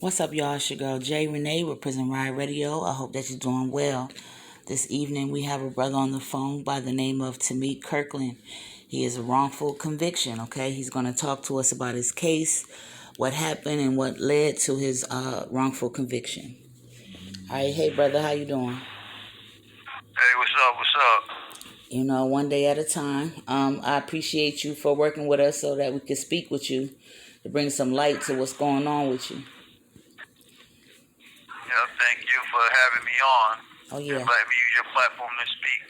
What's up, y'all? It's your girl Jay Renee with Prison Riot Radio. I hope that you're doing well. This evening, we have a brother on the phone by the name of Tamik Kirkland. He is a wrongful conviction, okay? He's going to talk to us about his case, what happened, and what led to his wrongful conviction. All right, hey, brother, how you doing? Hey, what's up? What's up? You know, one day at a time. I appreciate you for working with us so that we could speak with you to bring some light to what's going on with you. Yeah, thank you for having me on Oh, and yeah. letting me use your platform to speak.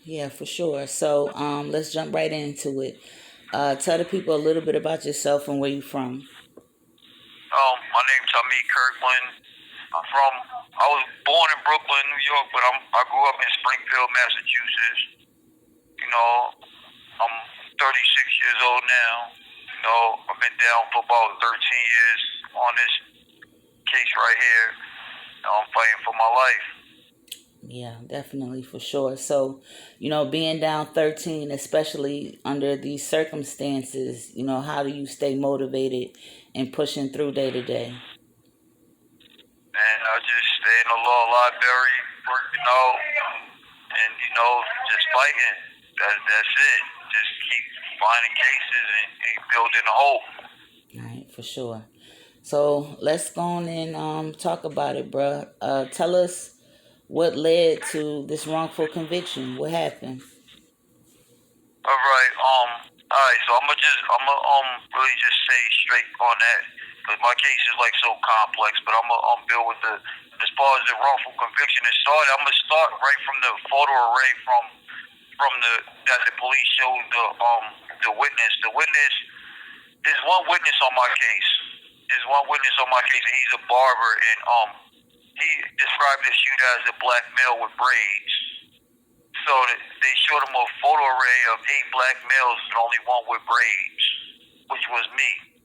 Yeah, for sure. So let's jump right into it. Tell the people a little bit about yourself and where you're from. My name's Tamik Kirkland. I was born in Brooklyn, New York, but I grew up in Springfield, Massachusetts. You know, I'm 36 years old now. You know, I've been down for about 13 years on this case right here. I'm fighting for my life. Yeah, definitely, for sure. So, being down 13, especially under these circumstances, how do you stay motivated and pushing through day to day? And I just stay in the law library, working out, and just fighting. That's it. Just keep finding cases and building hope. All right, for sure. So let's go on and talk about it, bruh. Tell us what led to this wrongful conviction. What happened? All right. All right. So I'm gonna really just say straight on that because my case is like so complex. But I'm build with the as far as the wrongful conviction is started. I'm gonna start right from the photo array from the that the police showed the witness. The witness is one witness on my case. There's one witness on my case, and he's a barber, and he described the shooter as a black male with braids. So they showed him a photo array of 8 black males and only one with braids, which was me.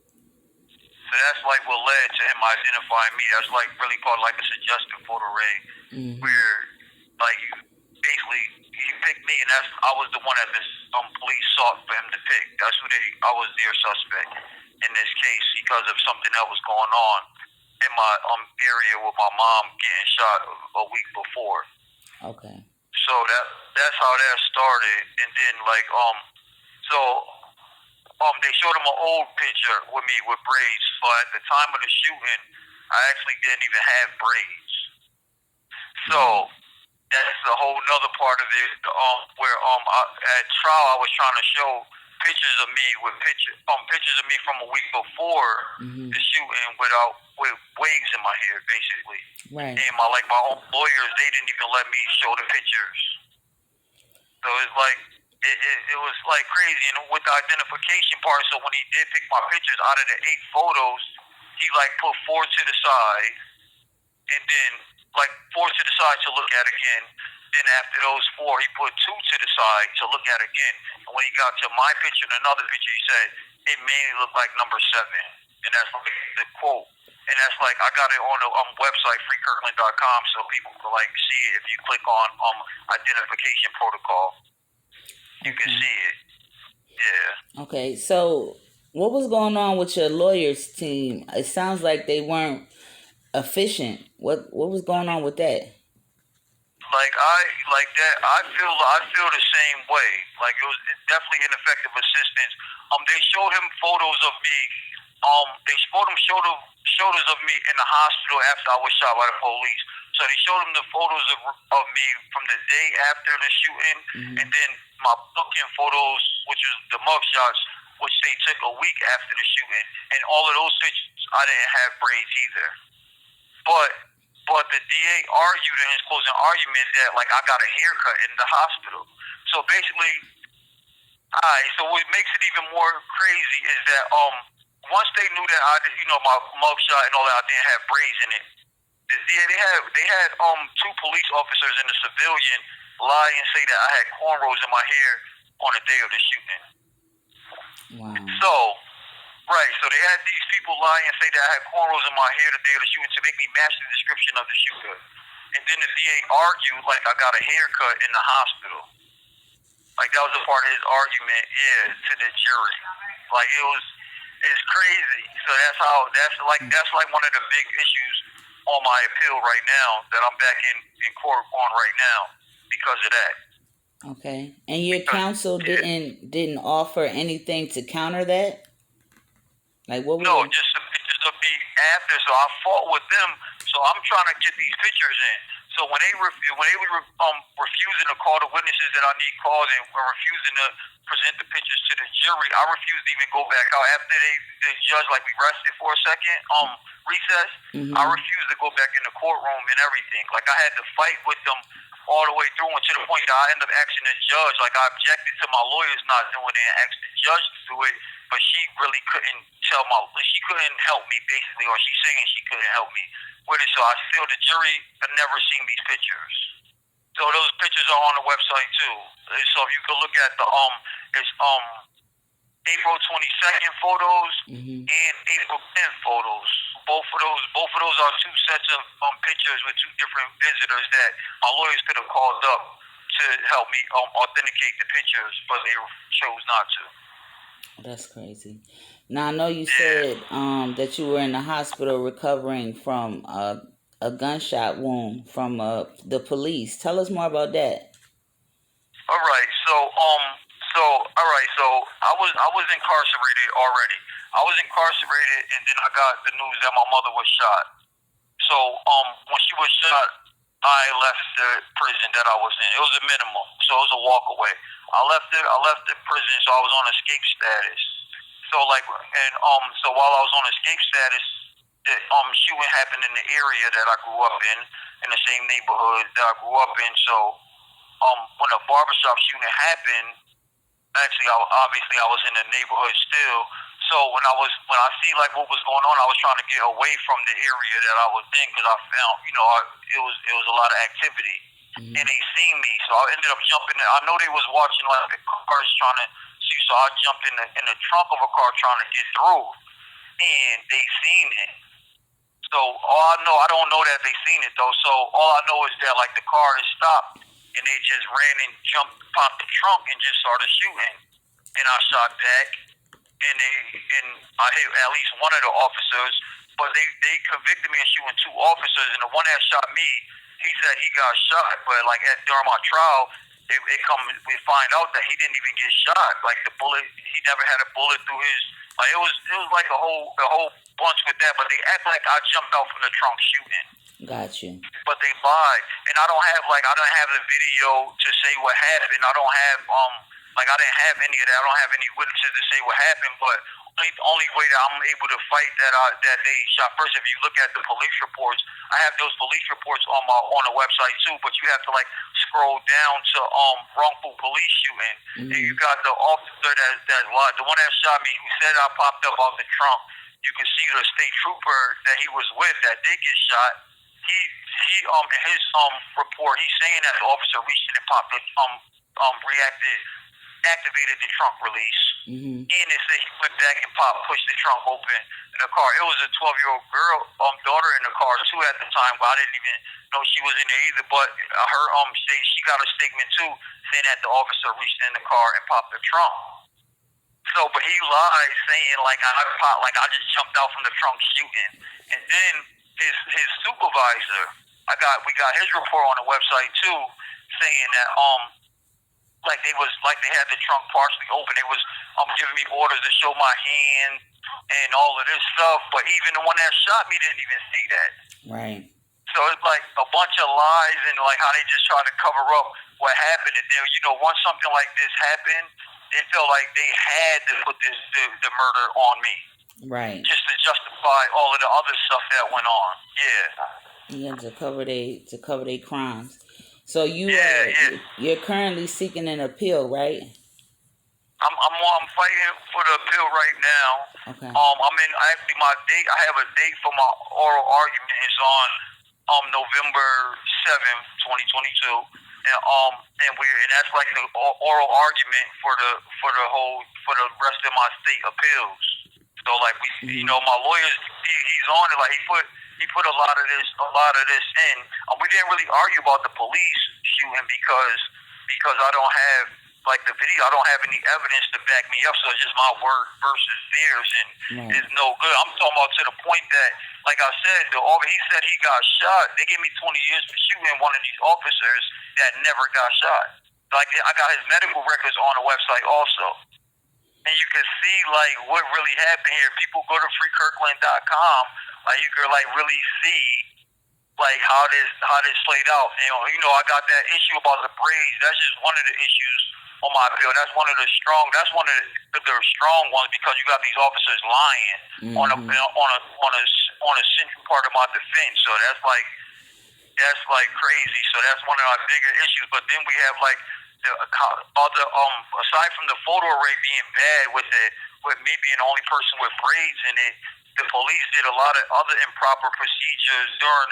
So that's like what led to him identifying me. That's like really called like a suggestive photo array, where like basically he picked me, and I was the one that the police sought for him to pick. I was their suspect in this case because of something that was going on in my area with my mom getting shot a week before. Okay. So that's how that started, and then they showed him an old picture with me with braids. But at the time of the shooting, I actually didn't even have braids. So that's a whole nother part of it. Where at trial I was trying to show pictures of me pictures of me from a week before the shooting with waves in my hair, basically. Right. And my own lawyers, they didn't even let me show the pictures. So it's like it was like crazy. And with the identification part, so when he did pick my pictures out of the 8 photos, he like put 4 to the side, and then like 4 to the side to look at again. Then after those 4, he put 2 to the side to look at again. And when he got to my picture and another picture, he said it mainly looked like number 7, and that's like the quote. And that's like I got it on the website freekirkland.com, so people can like see it. If you click on identification protocol, you can see it. Yeah. Okay, so what was going on with your lawyers team? It sounds like they weren't efficient. What was going on with that? Like that. I feel the same way. Like it was definitely ineffective assistance. They showed him photos of me. They showed us of me in the hospital after I was shot by the police. So they showed him the photos of me from the day after the shooting, and then my booking photos, which was the mugshots, which they took a week after the shooting. And all of those pictures, I didn't have braids either. But the DA argued in his closing argument that like I got a haircut in the hospital. So basically, so what makes it even more crazy is that once they knew that my mugshot and all that, I didn't have braids in it. They had 2 police officers and a civilian lie and say that I had cornrows in my hair on the day of the shooting. Wow. So they had these people lie and say that I had cornrows in my hair the day of the shooting to make me match the description of the shooter. And then the DA argued like I got a haircut in the hospital. Like that was a part of his argument, to the jury. Like it It's crazy. So that's like one of the big issues on my appeal right now that I'm back in court on right now because of that. Okay. And your Because counsel didn't offer anything to counter that? Like what was no, your just the pictures of me after. So I fought with them. So I'm trying to get these pictures in. So when they were refusing to call the witnesses that I need called and were refusing to present the pictures to the jury, I refused to even go back out after the judge like we rested for a second recess. I refused to go back in the courtroom and everything. Like I had to fight with them all the way through, and to the point that I ended up asking the judge. Like I objected to my lawyers not doing it and asked the judge to do it, but she really couldn't she couldn't help me basically, or she's saying she couldn't help me with it. So I feel the jury had never seen these pictures. So those pictures are on the website too. So if you could look at it's April 22nd photos and April 10th photos. Both of those are two sets of pictures with two different visitors that my lawyers could have called up to help me authenticate the pictures, but they chose not to. That's crazy. Now I know you said that you were in the hospital recovering from a gunshot wound from the police. Tell us more about that. All right, so I was incarcerated already. I was incarcerated, and then I got the news that my mother was shot. So when she was shot, I left the prison that I was in. It was a minimum, so it was a walk away. I left the prison, so I was on escape status. So so while I was on escape status, the shooting happened in the area that I grew up in the same neighborhood that I grew up in. So when the barbershop shooting happened, actually, I was in the neighborhood still. So when I see like what was going on, I was trying to get away from the area that I was in because I found, it was a lot of activity, and they seen me. So I ended up jumping. I know they was watching like the cars trying to see, so I jumped in the trunk of a car trying to get through, and they seen it. So all I know, I don't know that they seen it though. So all I know is that like the car is stopped, and they just ran and popped the trunk and just started shooting, and I shot back, and I hit at least one of the officers, but they convicted me of shooting two officers, and the one that shot me, he said he got shot, but like during my trial, we find out that he didn't even get shot. Like the bullet, he never had a bullet through his. Like it was like a whole bunch with that, but they act like I jumped out from the trunk shooting. Got you. But they lied, and I don't have the video to say what happened. I don't have I didn't have any of that. I don't have any witnesses to say what happened. But the only way that I'm able to fight that they shot first, if you look at the police reports, I have those police reports on the website too. But you have to like scroll down to wrongful police shooting, and you got the officer that lied, the one that shot me, who said I popped up off the trunk. You can see the state trooper that he was with that did get shot. He in his report, he's saying that the officer reached in and popped the activated the trunk release. And they said he went back and pushed the trunk open in the car. It was a 12-year-old girl, daughter in the car too at the time, but I didn't even know she was in there either. But her she got a statement too saying that the officer reached in the car and popped the trunk. So, but he lied saying like I just jumped out from the trunk shooting, and then his supervisor, we got his report on the website too, saying that they had the trunk partially open. They was giving me orders to show my hand and all of this stuff, but even the one that shot me didn't even see that. Right. So it's like a bunch of lies and like how they just try to cover up what happened. And then once something like this happened, it felt like they had to put the murder on me. Right. Just to justify all of the other stuff that went on. Yeah. Yeah, to cover their crimes. So you're currently seeking an appeal, right? I'm fighting for the appeal right now. Okay. I'm in actually my date. I have a date for my oral argument is on November 7th, 2022. And that's like the oral argument for the rest of my state appeals. So like my lawyers, he's on it. Like he put a lot of this in. We didn't really argue about the police shooting because I don't have like the video, I don't have any evidence to back me up, so it's just my word versus theirs, and it's no good. I'm talking about to the point that, like I said, he said he got shot. They gave me 20 years for shooting one of these officers that never got shot. Like, I got his medical records on the website also. And you can see, like, what really happened here. People go to freekirkland.com, like, you can, like, really see, like, how this played out. And, I got that issue about the braids. That's just one of the issues on my appeal. That's one of the strong ones, because you got these officers lying on a central part of my defense. So that's like crazy. So that's one of our bigger issues. But then we have, like, the other, aside from the photo array being bad with me being the only person with braids in it, the police did a lot of other improper procedures during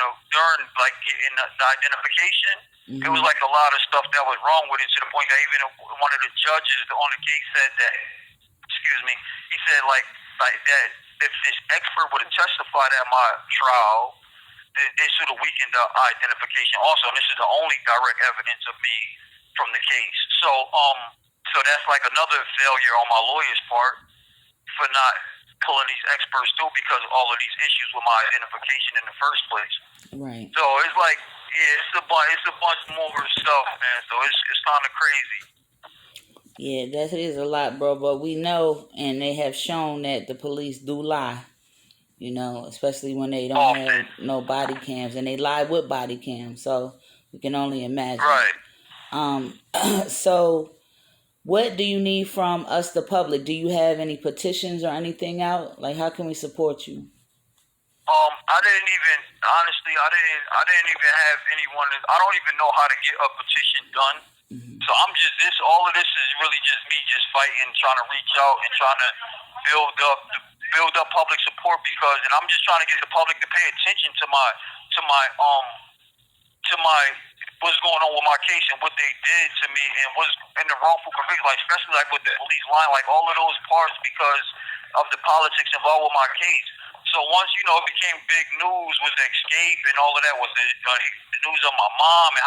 like getting the identification. It was like a lot of stuff that was wrong with it, to the point that even one of the judges on the case said that, he said like that if this expert would have testified at my trial, this would have weakened the identification also. And this is the only direct evidence of me from the case. So that's like another failure on my lawyer's part for not pulling these experts through, because of all of these issues with my identification in the first place. Right. So it's like, it's a bunch more stuff, man. So it's kind of crazy. Yeah, that is a lot, bro. But we know, and they have shown that the police do lie. Especially when they don't have no body cams, and they lie with body cams. So we can only imagine. Right. So what do you need from us, the public? Do you have any petitions or anything out? Like, how can we support you? I didn't even have anyone. I don't even know how to get a petition done. So all of this is really just me just fighting, trying to reach out and trying to build up public support, and I'm just trying to get the public to pay attention to my what's going on with my case and what they did to me, and what's in the wrongful conviction, like especially like with the police line, like all of those parts, because of the politics involved with my case. So once it became big news with the escape and all of that, with the news of my mom and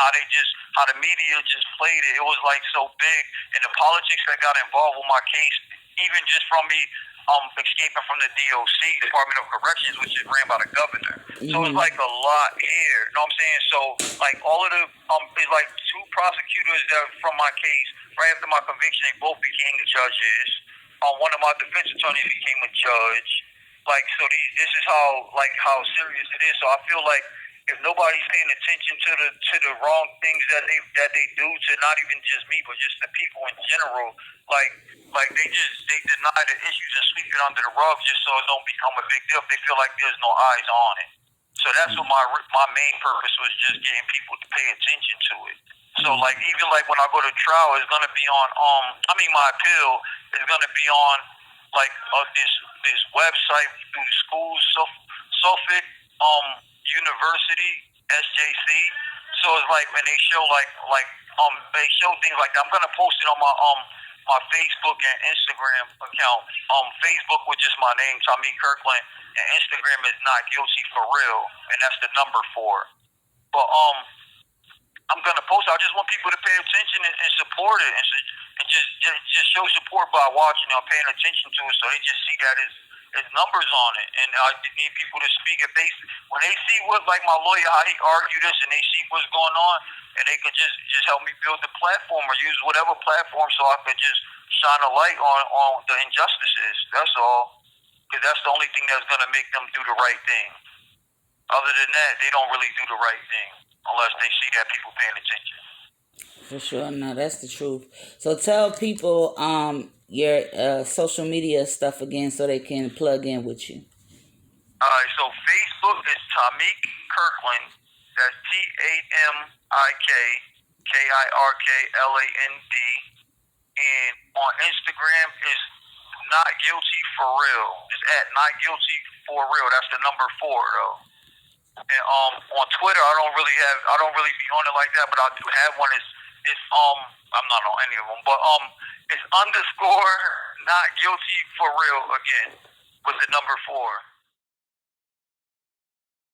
how the media just played it, it was like so big, and the politics that got involved with my case, even just from me escaping from the DOC, Department of Corrections, which is ran by the governor. So it's like a lot here. You know what I'm saying? So like all of the it's like two prosecutors that from my case, right after my conviction, they both became the judges. One of my defense attorneys became a judge. Like, so this is how serious it is. So I feel like if nobody's paying attention to the wrong things that they do to not even just me, but just the people in general, like they deny the issues and sweep it under the rug just so it don't become a big deal. They feel like there's no eyes on it. So that's what my main purpose was, just getting people to pay attention to it. So like even like when I go to trial, it's gonna be on my appeal is gonna be on like this website through schools, Suffolk University, SJC. So it's like when they show they show things like that. I'm gonna post it on my Facebook and Instagram account. Facebook with just my name, Tamik Kirkland, and Instagram is Not Guilty for Real, and that's the number 4. But I'm gonna post. I just want people to pay attention and support it, and just show support by watching or paying attention to it, so they just see that it's numbers on it. And I need people to speak if when they see what, like my lawyer, how he argued this, and they see what's going on, and they could just help me build the platform or use whatever platform, so I could just shine a light on the injustices. That's all, because that's the only thing that's gonna make them do the right thing. Other than that, they don't really do the right thing unless they see that people paying attention. For sure, no, that's the truth. So tell people your social media stuff again so they can plug in with you. Alright, so Facebook is Tamik Kirkland. That's TamikKirkland. And on Instagram is Not Guilty for Real. It's at Not Guilty for Real. That's the number 4 though. And on Twitter, I don't really be on it like that, but I do have one. It's I'm not on any of them, but it's _ Not Guilty for Real again with the number 4.